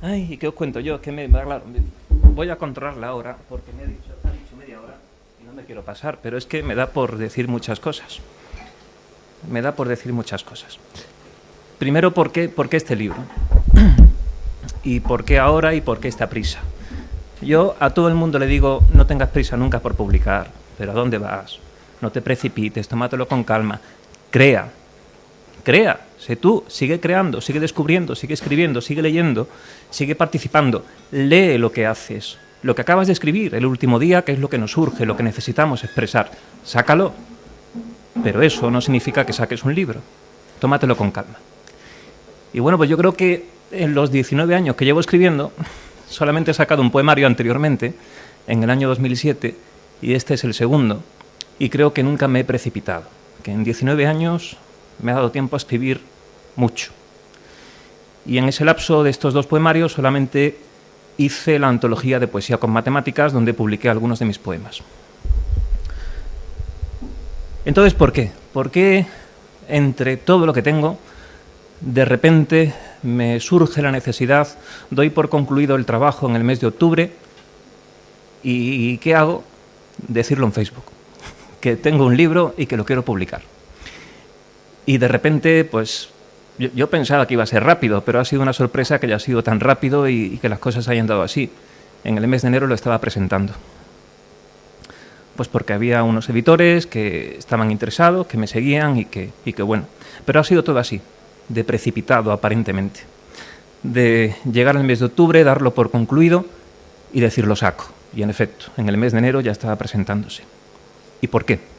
Ay, ¿qué os cuento yo? Que claro, voy a controlarla ahora porque ha dicho media hora y no me quiero pasar, pero es que me da por decir muchas cosas. Me da por decir muchas cosas. Primero, ¿por qué este libro? ¿Y por qué ahora y por qué esta prisa? Yo a todo el mundo le digo, no tengas prisa nunca por publicar, pero ¿a dónde vas? No te precipites, tómatelo con calma. Crea, sé tú, sigue creando, sigue descubriendo, sigue escribiendo, sigue leyendo, sigue participando. Lee lo que haces, lo que acabas de escribir el último día, que es lo que nos surge, lo que necesitamos expresar. Sácalo, pero eso no significa que saques un libro. Tómatelo con calma. Y bueno, pues yo creo que en los 19 años que llevo escribiendo, solamente he sacado un poemario anteriormente, en el año 2007, y este es el segundo. Y creo que nunca me he precipitado, que en 19 años me ha dado tiempo a escribir mucho. Y en ese lapso de estos dos poemarios solamente hice la antología de poesía con matemáticas, donde publiqué algunos de mis poemas. Entonces, ¿por qué? ¿Por qué entre todo lo que tengo, de repente me surge la necesidad, doy por concluido el trabajo en el mes de octubre y ¿qué hago? Decirlo en Facebook, que tengo un libro y que lo quiero publicar. Y de repente, pues, yo pensaba que iba a ser rápido, pero ha sido una sorpresa que haya sido tan rápido y que las cosas hayan dado así. En el mes de enero lo estaba presentando. Pues porque había unos editores que estaban interesados, que me seguían y que bueno. Pero ha sido todo así, de precipitado aparentemente. De llegar al mes de octubre, darlo por concluido y decir lo saco. Y en efecto, en el mes de enero ya estaba presentándose. ¿Y por qué?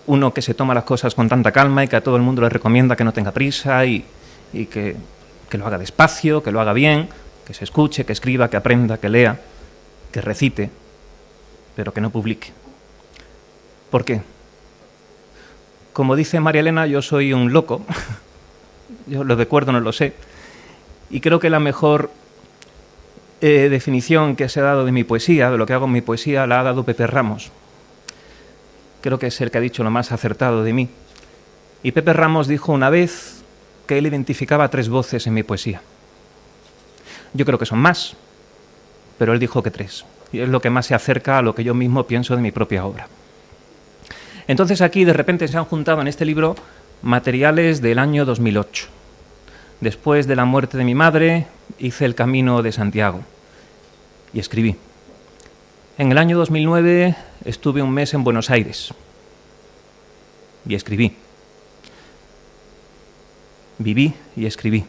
Uno que se toma las cosas con tanta calma y que a todo el mundo le recomienda que no tenga prisa y que lo haga despacio, que lo haga bien, que se escuche, que escriba, que aprenda, que lea, que recite, pero que no publique. ¿Por qué? Como dice María Elena, yo soy un loco, yo lo recuerdo, no lo sé, y creo que la mejor definición que se ha dado de mi poesía, de lo que hago en mi poesía, la ha dado Pepe Ramos. Creo que es el que ha dicho lo más acertado de mí. Y Pepe Ramos dijo una vez que él identificaba 3 voces en mi poesía. Yo creo que son más, pero él dijo que 3. Y es lo que más se acerca a lo que yo mismo pienso de mi propia obra. Entonces aquí de repente se han juntado en este libro materiales del año 2008. Después de la muerte de mi madre, hice el Camino de Santiago y escribí. En el año 2009 estuve un mes en Buenos Aires y escribí. Viví y escribí.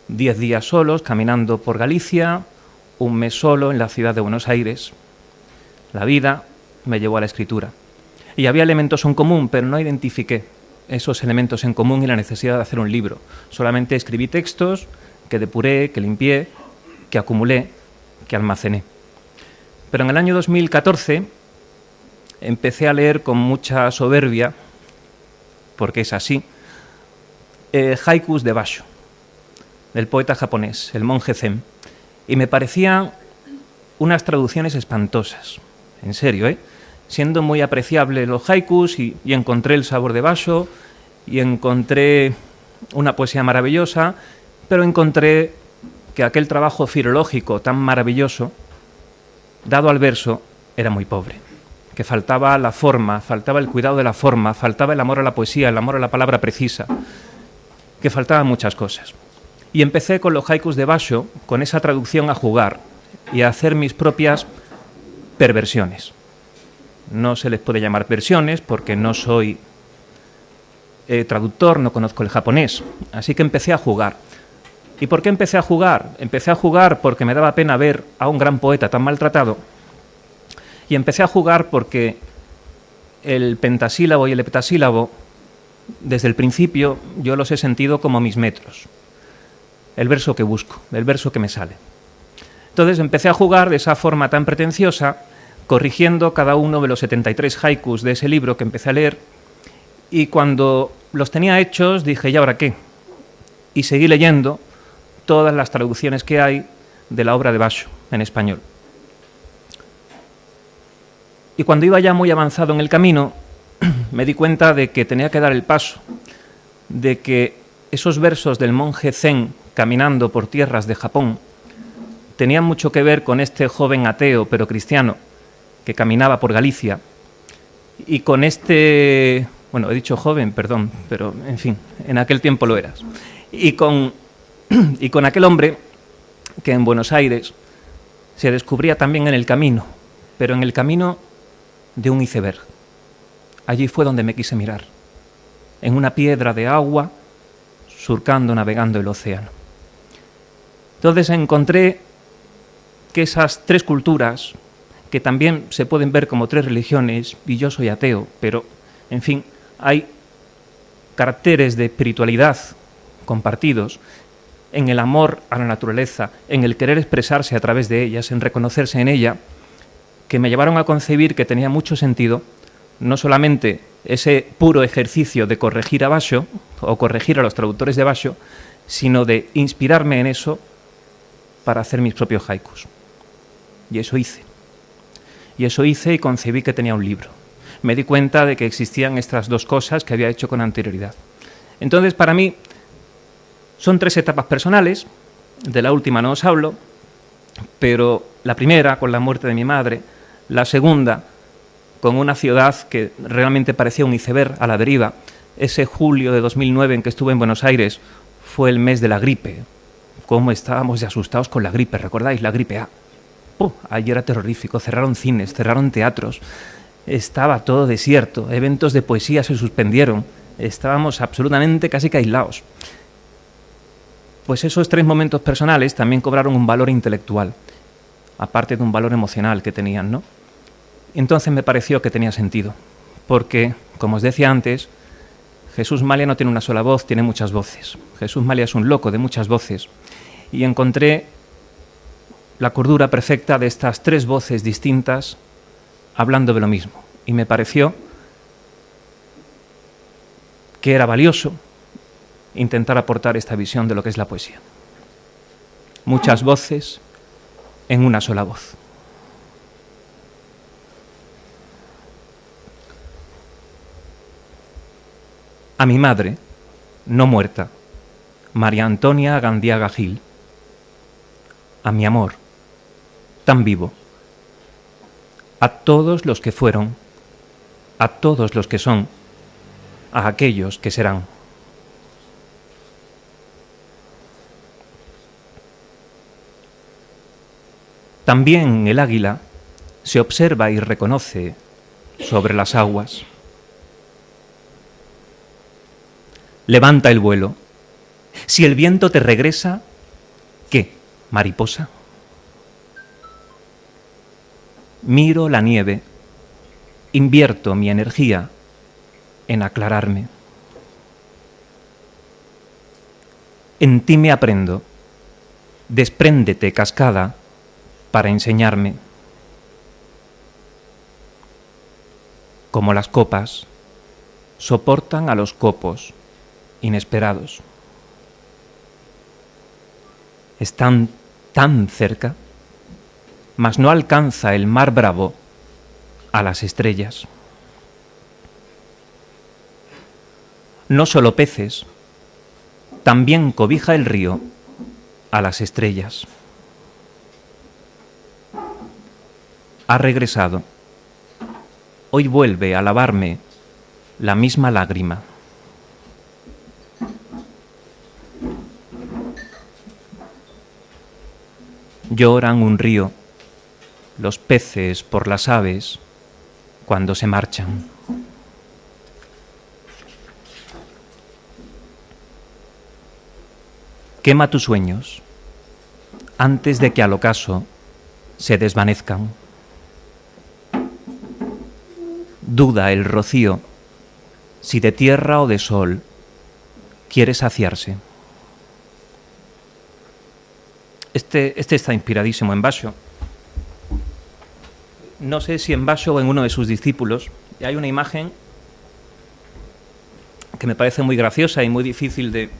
10 días solos caminando por Galicia, un mes solo en la ciudad de Buenos Aires. La vida me llevó a la escritura. Y había elementos en común, pero no identifiqué esos elementos en común y la necesidad de hacer un libro. Solamente escribí textos que depuré, que limpié, que acumulé, que almacené. Pero en el año 2014 empecé a leer con mucha soberbia, porque es así, haikus de Basho, del poeta japonés, el monje Zen. Y me parecían unas traducciones espantosas, en serio, siendo muy apreciable los haikus y encontré el sabor de Basho y encontré una poesía maravillosa, pero encontré que aquel trabajo filológico tan maravilloso, dado al verso, era muy pobre, que faltaba la forma, faltaba el cuidado de la forma, faltaba el amor a la poesía, el amor a la palabra precisa, que faltaban muchas cosas. Y empecé con los haikus de Basho, con esa traducción, a jugar y a hacer mis propias perversiones. No se les puede llamar versiones porque no soy traductor, no conozco el japonés, así que empecé a jugar. ¿Y por qué empecé a jugar? Empecé a jugar porque me daba pena ver a un gran poeta tan maltratado, y empecé a jugar porque el pentasílabo y el heptasílabo, desde el principio, yo los he sentido como mis metros. El verso que busco, el verso que me sale. Entonces empecé a jugar de esa forma tan pretenciosa, corrigiendo cada uno de los 73 haikus de ese libro que empecé a leer, y cuando los tenía hechos dije, ¿y ahora qué? Y seguí leyendo todas las traducciones que hay de la obra de Basho en español. Y cuando iba ya muy avanzado en el camino, me di cuenta de que tenía que dar el paso, de que esos versos del monje zen caminando por tierras de Japón tenían mucho que ver con este joven ateo pero cristiano que caminaba por Galicia y con este, bueno, he dicho joven, perdón, pero en fin, en aquel tiempo lo eras, y con aquel hombre que en Buenos Aires se descubría también en el camino, pero en el camino de un iceberg. Allí fue donde me quise mirar, en una piedra de agua, surcando, navegando el océano. Entonces encontré que esas tres culturas, que también se pueden ver como tres religiones, y yo soy ateo, pero, en fin, hay caracteres de espiritualidad compartidos en el amor a la naturaleza, en el querer expresarse a través de ellas, en reconocerse en ella, que me llevaron a concebir que tenía mucho sentido no solamente ese puro ejercicio de corregir a Basho o corregir a los traductores de Basho, sino de inspirarme en eso para hacer mis propios haikus. Y eso hice. Y concebí que tenía un libro. Me di cuenta de que existían estas dos cosas que había hecho con anterioridad. Entonces, para mí, son tres etapas personales. De la última no os hablo, pero la primera, con la muerte de mi madre, la segunda, con una ciudad que realmente parecía un iceberg a la deriva. Ese julio de 2009 en que estuve en Buenos Aires fue el mes de la gripe. Cómo estábamos de asustados con la gripe, ¿recordáis? La gripe A. Allí era terrorífico, cerraron cines, cerraron teatros, estaba todo desierto, eventos de poesía se suspendieron, estábamos absolutamente casi que aislados. Pues esos tres momentos personales también cobraron un valor intelectual, aparte de un valor emocional que tenían, ¿no? Entonces me pareció que tenía sentido, porque, como os decía antes, Jesús Malia no tiene una sola voz, tiene muchas voces. Jesús Malia es un loco de muchas voces. Y encontré la cordura perfecta de estas tres voces distintas hablando de lo mismo. Y me pareció que era valioso intentar aportar esta visión de lo que es la poesía. Muchas voces en una sola voz. A mi madre, no muerta, María Antonia Gandiaga Gil. A mi amor, tan vivo. A todos los que fueron, a todos los que son, a aquellos que serán. También el águila se observa y reconoce sobre las aguas. Levanta el vuelo. Si el viento te regresa, ¿qué, mariposa? Miro la nieve, invierto mi energía en aclararme. En ti me aprendo, despréndete, cascada, para enseñarme. Como las copas soportan a los copos inesperados. Están tan cerca, mas no alcanza el mar bravo a las estrellas. No solo peces, también cobija el río a las estrellas. Ha regresado. Hoy vuelve a lavarme la misma lágrima. Lloran un río, los peces por las aves cuando se marchan. Quema tus sueños antes de que al ocaso se desvanezcan. Duda el rocío si de tierra o de sol quiere saciarse. Este está inspiradísimo en Basho. No sé si en Basho o en uno de sus discípulos. Y hay una imagen que me parece muy graciosa y muy difícil de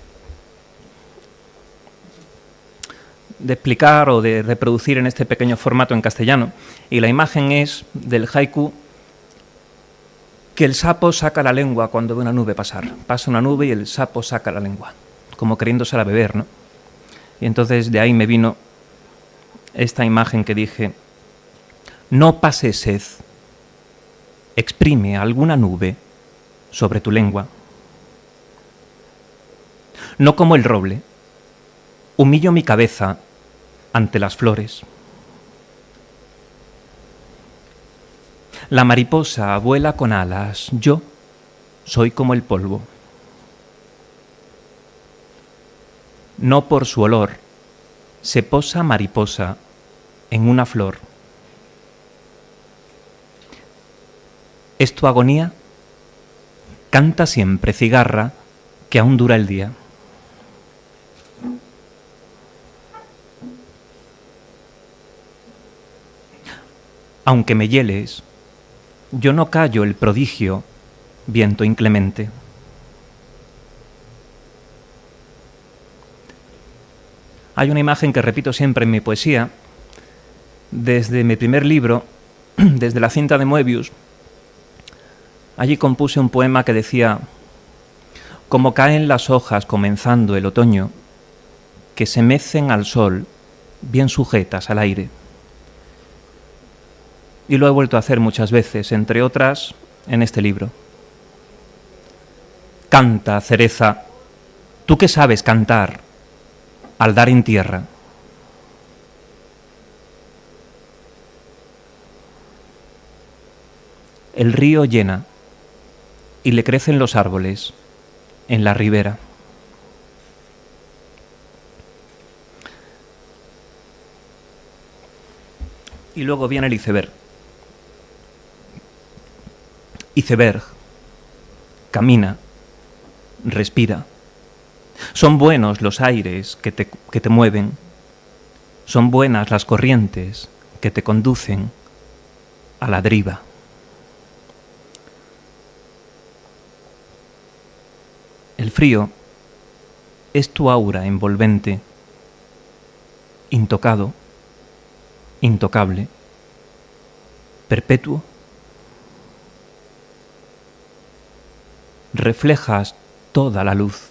explicar o de reproducir en este pequeño formato en castellano. Y la imagen es del haiku que el sapo saca la lengua cuando ve una nube pasar. Pasa una nube y el sapo saca la lengua. como queriéndosela beber, ¿no? Y entonces de ahí me vino esta imagen que dije: no pases sed, exprime alguna nube sobre tu lengua. No como el roble, humillo mi cabeza ante las flores. La mariposa vuela con alas, yo soy como el polvo. No por su olor se posa mariposa en una flor. ¿Es tu agonía? Canta siempre, cigarra, que aún dura el día. Aunque me hieles, yo no callo el prodigio, viento inclemente. Hay una imagen que repito siempre en mi poesía, desde mi primer libro, desde la cinta de Moebius. Allí compuse un poema que decía: como caen las hojas comenzando el otoño, que se mecen al sol, bien sujetas al aire. Y lo he vuelto a hacer muchas veces, entre otras en este libro. Canta, cereza, tú que sabes cantar al dar en tierra. El río llena y le crecen los árboles en la ribera. Y luego viene el iceberg. Iceberg, camina, respira. Son buenos los aires que te mueven. Son buenas las corrientes que te conducen a la deriva. El frío es tu aura envolvente, intocado, intocable, perpetuo. Reflejas toda la luz.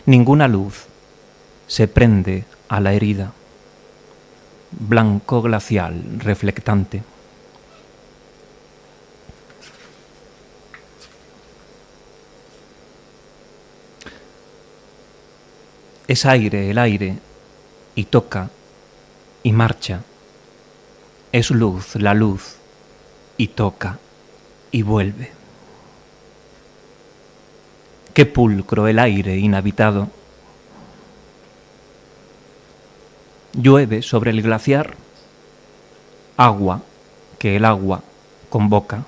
Ninguna luz se prende a la herida. Blanco glacial reflectante. Es aire el aire, y toca, y marcha. Es luz la luz, y toca, y vuelve. Qué pulcro el aire inhabitado. Llueve sobre el glaciar agua que el agua convoca.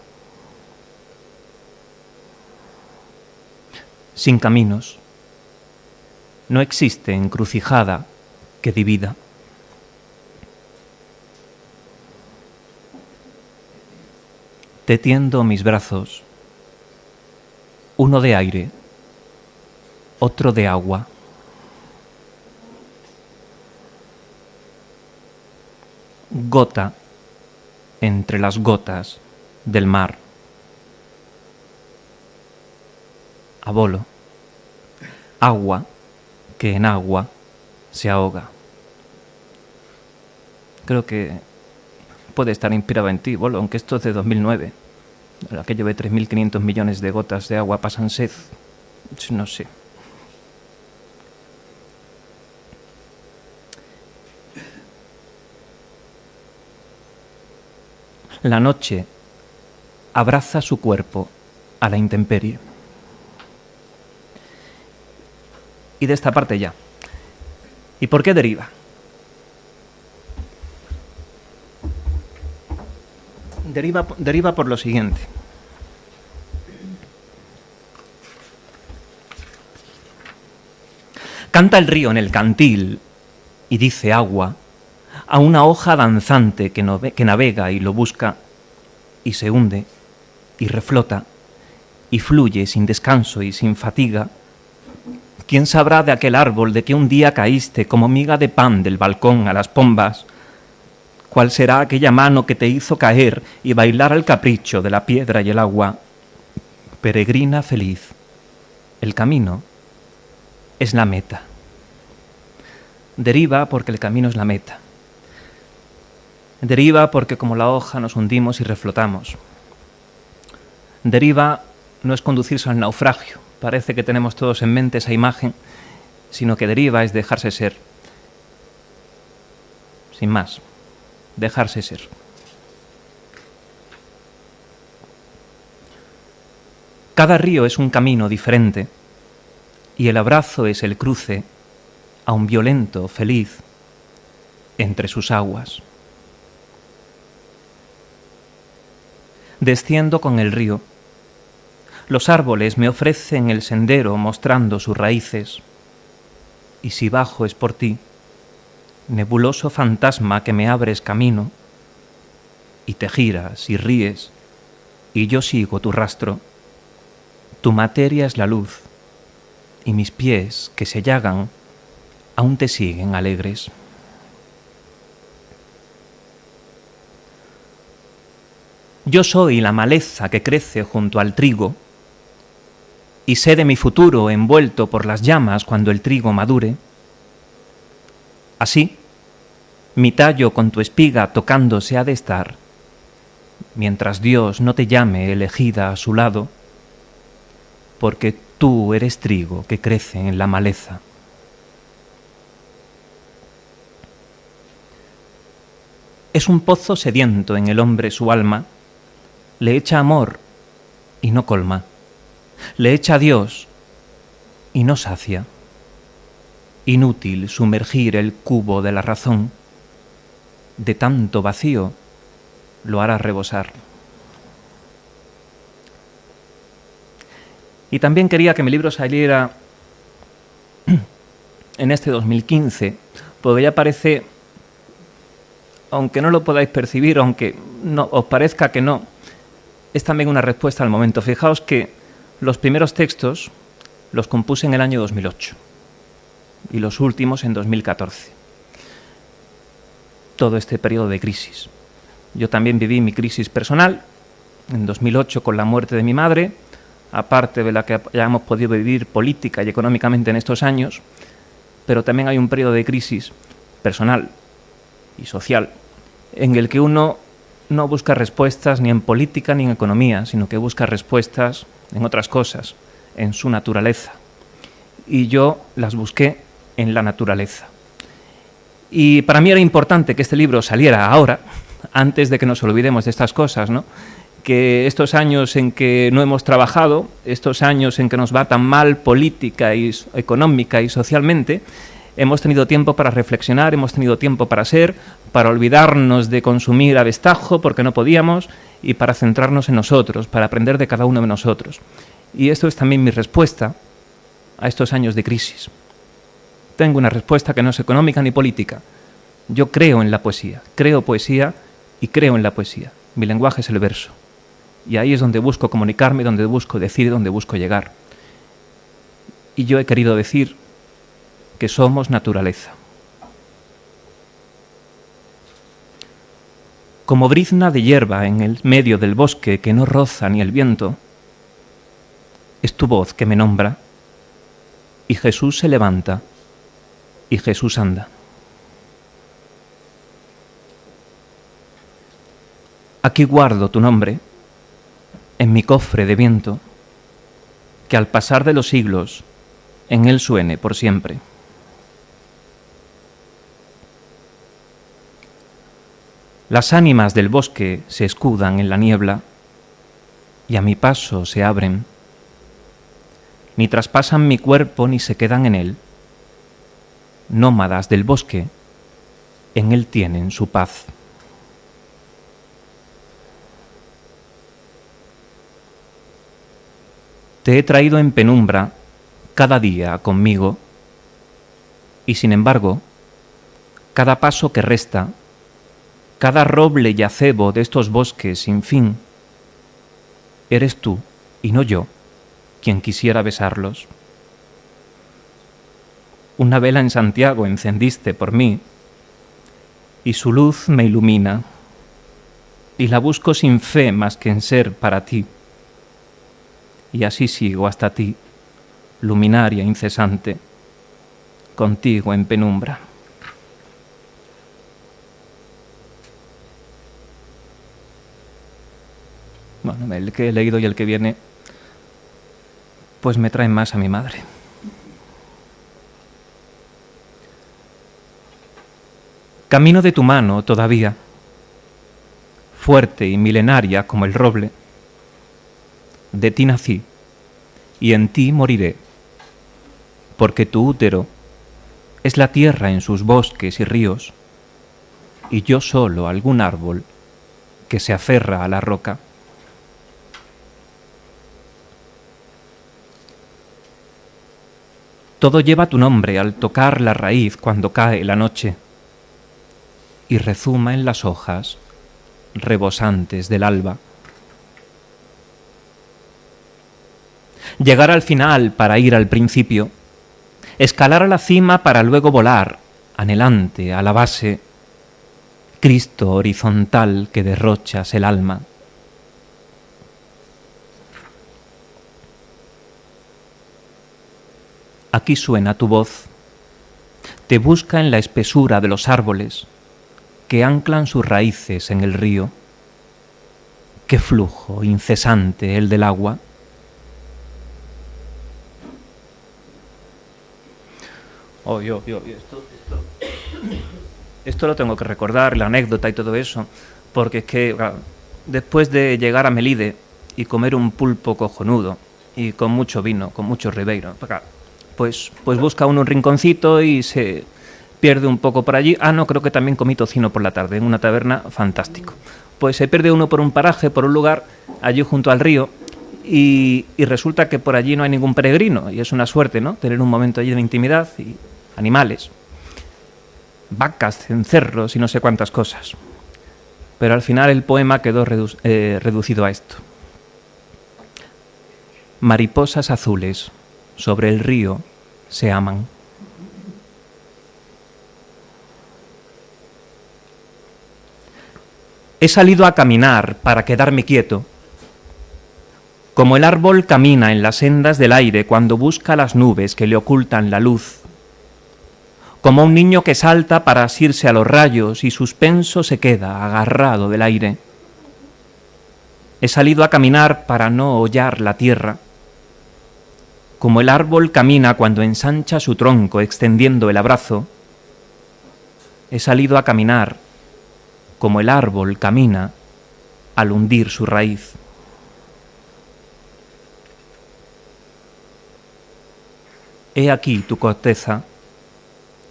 Sin caminos, no existe encrucijada que divida. Te tiendo mis brazos, uno de aire, otro de agua. Gota entre las gotas del mar. Abolo, agua que en agua se ahoga. Creo que puede estar inspirado en ti, Bolo, aunque esto es de 2009. Aquello de 3.500 millones de gotas de agua pasan sed. No sé. La noche abraza su cuerpo a la intemperie. Y de esta parte ya. ¿Y por qué deriva? Deriva por lo siguiente. Canta el río en el cantil y dice agua a una hoja danzante que navega y lo busca y se hunde y reflota y fluye sin descanso y sin fatiga. ¿Quién sabrá de aquel árbol de que un día caíste como miga de pan del balcón a las pombas? ¿Cuál será aquella mano que te hizo caer y bailar al capricho de la piedra y el agua? Peregrina feliz, el camino es la meta. Deriva porque el camino es la meta. Deriva porque como la hoja nos hundimos y reflotamos. Deriva no es conducirse al naufragio, parece que tenemos todos en mente esa imagen, sino que deriva es dejarse ser. Sin más, dejarse ser. Cada río es un camino diferente y el abrazo es el cruce, aun violento, feliz, entre sus aguas. Desciendo con el río. Los árboles me ofrecen el sendero mostrando sus raíces, y si bajo es por ti, nebuloso fantasma que me abres camino, y te giras y ríes, y yo sigo tu rastro. Tu materia es la luz, y mis pies, que se llagan, aún te siguen alegres. Yo soy la maleza que crece junto al trigo, y sé de mi futuro envuelto por las llamas cuando el trigo madure. Así, mi tallo con tu espiga tocándose ha de estar, mientras Dios no te llame elegida a su lado, porque tú eres trigo que crece en la maleza. Es un pozo sediento en el hombre su alma, le echa amor y no colma, le echa a Dios y no sacia. Inútil sumergir el cubo de la razón, de tanto vacío lo hará rebosar. Y también quería que mi libro saliera en este 2015, porque ya parece, aunque no lo podáis percibir, aunque no os parezca que no, es también una respuesta al momento. Fijaos que los primeros textos los compuse en el año 2008 y los últimos en 2014. Todo este periodo de crisis. Yo también viví mi crisis personal en 2008 con la muerte de mi madre, aparte de la que ya hemos podido vivir política y económicamente en estos años, pero también hay un periodo de crisis personal y social en el que uno no busca respuestas ni en política ni en economía, sino que busca respuestas en otras cosas, en su naturaleza. Y yo las busqué en la naturaleza. Y para mí era importante que este libro saliera ahora, antes de que nos olvidemos de estas cosas, ¿no? Que estos años en que no hemos trabajado, estos años en que nos va tan mal política y económica y socialmente, hemos tenido tiempo para reflexionar, hemos tenido tiempo para ser, para olvidarnos de consumir a destajo porque no podíamos y para centrarnos en nosotros, para aprender de cada uno de nosotros. Y esto es también mi respuesta a estos años de crisis. Tengo una respuesta que no es económica ni política. Yo creo en la poesía, creo poesía y creo en la poesía. Mi lenguaje es el verso. Y ahí es donde busco comunicarme, donde busco decir, donde busco llegar. Y yo he querido decir que somos naturaleza. Como brizna de hierba en el medio del bosque que no roza ni el viento, es tu voz que me nombra, y Jesús se levanta, y Jesús anda. Aquí guardo tu nombre, en mi cofre de viento, que al pasar de los siglos en él suene por siempre. Las ánimas del bosque se escudan en la niebla y a mi paso se abren, ni traspasan mi cuerpo ni se quedan en él. Nómadas del bosque, en él tienen su paz. Te he traído en penumbra cada día conmigo y sin embargo, cada paso que resta, cada roble y acebo de estos bosques sin fin, eres tú y no yo quien quisiera besarlos. Una vela en Santiago encendiste por mí y su luz me ilumina y la busco sin fe más que en ser para ti. Y así sigo hasta ti, luminaria incesante, contigo en penumbra. Bueno, el que he leído y el que viene, pues me traen más a mi madre. Camino de tu mano todavía, fuerte y milenaria como el roble. De ti nací y en ti moriré, porque tu útero es la tierra en sus bosques y ríos, y yo solo algún árbol que se aferra a la roca. Todo lleva tu nombre al tocar la raíz cuando cae la noche y rezuma en las hojas rebosantes del alba. Llegar al final para ir al principio, escalar a la cima para luego volar, anhelante a la base, Cristo horizontal que derrochas el alma. Aquí suena tu voz, te busca en la espesura de los árboles que anclan sus raíces en el río. Qué flujo incesante el del agua. Esto lo tengo que recordar, la anécdota y todo eso, porque es que después de llegar a Melide y comer un pulpo cojonudo y con mucho vino, con mucho ribeiro, pues busca uno un rinconcito y se pierde un poco por allí. No, creo que también comí tocino por la tarde en una taberna, fantástico. Pues se pierde uno por un paraje, por un lugar, allí junto al río, y resulta que por allí no hay ningún peregrino, y es una suerte, ¿no?, tener un momento allí de intimidad y animales, vacas, cencerros y no sé cuántas cosas. Pero al final el poema quedó reducido a esto. Mariposas azules sobre el río se aman. He salido a caminar para quedarme quieto, como el árbol camina en las sendas del aire cuando busca las nubes que le ocultan la luz, como un niño que salta para asirse a los rayos y suspenso se queda agarrado del aire. He salido a caminar para no hollar la tierra, como el árbol camina cuando ensancha su tronco extendiendo el abrazo. He salido a caminar como el árbol camina al hundir su raíz. He aquí tu corteza,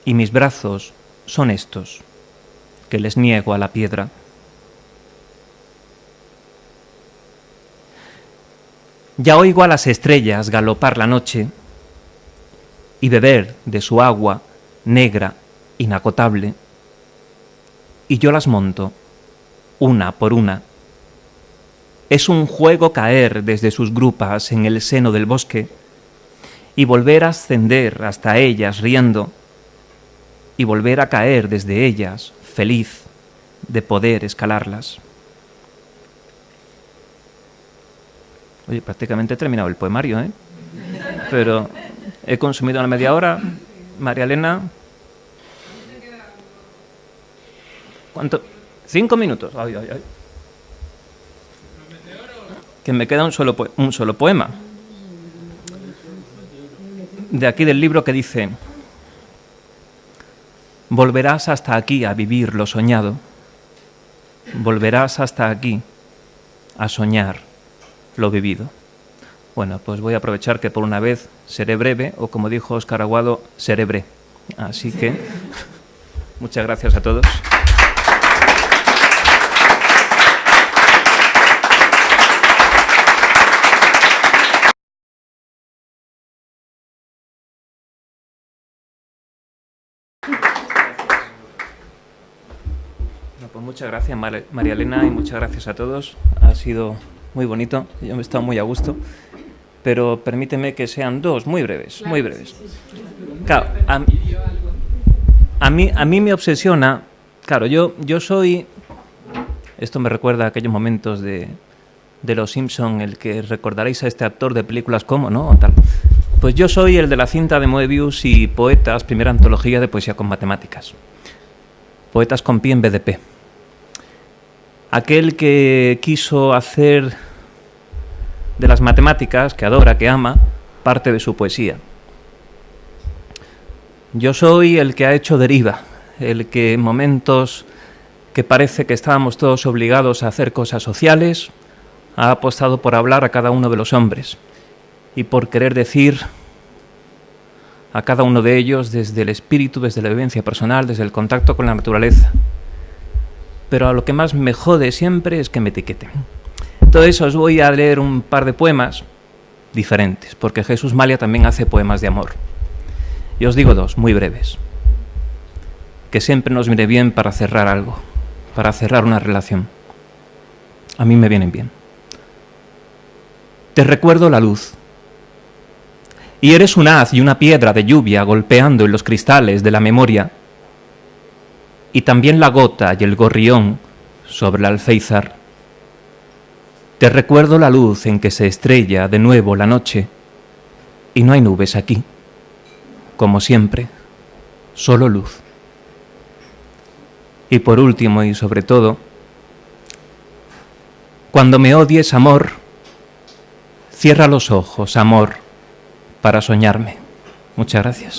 y mis brazos son estos, que les niego a la piedra. Ya oigo a las estrellas galopar la noche y beber de su agua negra, inagotable, y yo las monto, una por una. Es un juego caer desde sus grupas en el seno del bosque y volver a ascender hasta ellas riendo y volver a caer desde ellas feliz de poder escalarlas. Oye, prácticamente he terminado el poemario, ¿eh? Pero he consumido una media hora. María Elena... ¿Cuánto? 5 minutos. Ay. Que me queda un solo poema. De aquí del libro que dice: volverás hasta aquí a vivir lo soñado. Volverás hasta aquí a soñar lo vivido. Bueno, pues voy a aprovechar que por una vez seré breve, o como dijo Óscar Aguado, seré breve. Así que muchas gracias a todos. Pues muchas gracias, María Elena, y muchas gracias a todos. Ha sido muy bonito, yo me he estado muy a gusto, pero permíteme que sean dos, muy breves, muy breves. Claro, a mí me obsesiona, claro, yo soy, esto me recuerda a aquellos momentos de Los Simpson, el que recordaréis a este actor de películas como, ¿no? Tal. Pues yo soy el de la cinta de Moebius y Poetas, primera antología de poesía con matemáticas. Poetas con pi en vez de p. Aquel que quiso hacer de las matemáticas, que adora, que ama, parte de su poesía. Yo soy el que ha hecho deriva, el que en momentos que parece que estábamos todos obligados a hacer cosas sociales, ha apostado por hablar a cada uno de los hombres y por querer decir a cada uno de ellos desde el espíritu, desde la vivencia personal, desde el contacto con la naturaleza. Pero a lo que más me jode siempre es que me etiqueten. Entonces os voy a leer un par de poemas diferentes, porque Jesús Malia también hace poemas de amor. Y os digo dos, muy breves, que siempre nos viene bien para cerrar algo, para cerrar una relación. A mí me vienen bien. Te recuerdo la luz, y eres un haz y una piedra de lluvia golpeando en los cristales de la memoria, y también la gota y el gorrión sobre el alféizar. Te recuerdo la luz en que se estrella de nuevo la noche, y no hay nubes aquí. Como siempre, solo luz. Y por último y sobre todo, cuando me odies, amor, cierra los ojos, amor, para soñarme. Muchas gracias.